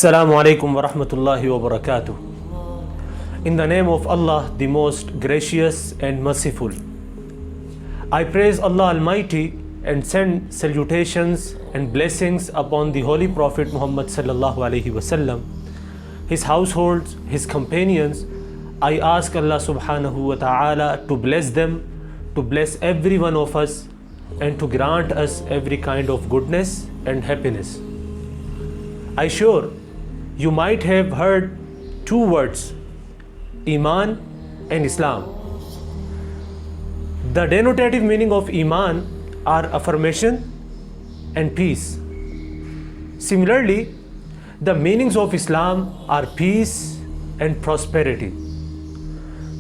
Assalamu alaikum wa rahmatullahi wa barakatuh. In the name of Allah, the most gracious and merciful. I praise Allah Almighty and send salutations and blessings upon the Holy Prophet Muhammad sallallahu alaihi wasallam, his households, his companions. I ask Allah subhanahu wa ta'ala to bless them, to bless every one of us, and to grant us every kind of goodness and happiness. I sure you might have heard two words, Iman and Islam. The denotative meaning of Iman are affirmation and peace. Similarly, the meanings of Islam are peace and prosperity.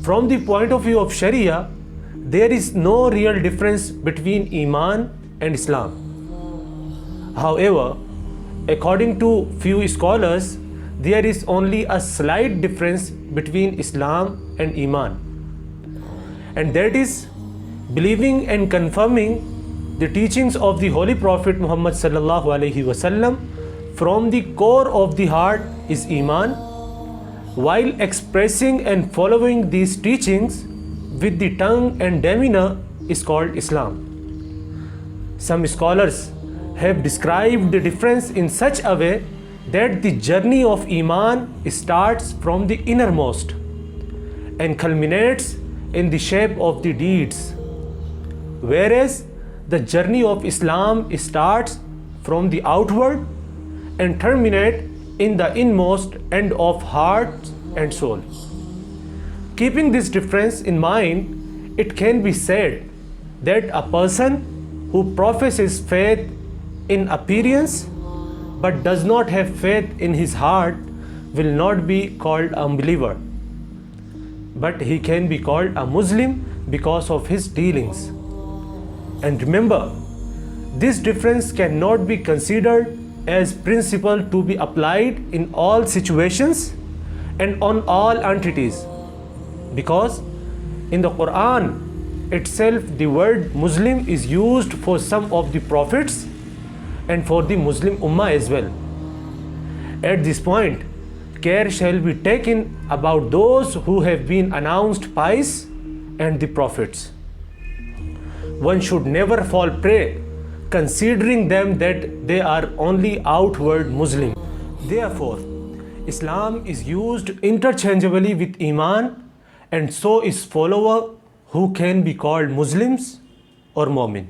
From the point of view of Sharia, there is no real difference between Iman and Islam. However, according to few scholars, there is only a slight difference between Islam and Iman, and that is believing and confirming the teachings of the Holy Prophet Muhammad sallallahu alaihi wasallam from the core of the heart is Iman, while expressing and following these teachings with the tongue and demeanor is called Islam. Some scholars have described the difference in such a way that the journey of Iman starts from the innermost and culminates in the shape of the deeds, whereas the journey of Islam starts from the outward and terminates in the inmost end of heart and soul. Keeping this difference in mind, it can be said that a person who professes faith in appearance but does not have faith in his heart will not be called a believer, but he can be called a Muslim because of his dealings. And remember, this difference cannot be considered as principle to be applied in all situations and on all entities, because in the Quran itself the word Muslim is used for some of the prophets and for the Muslim Ummah as well. At this point, care shall be taken about those who have been announced pious and the prophets. One should never fall prey considering them that they are only outward Muslim. Therefore, Islam is used interchangeably with Iman, and so is follower who can be called Muslims or Mu'min.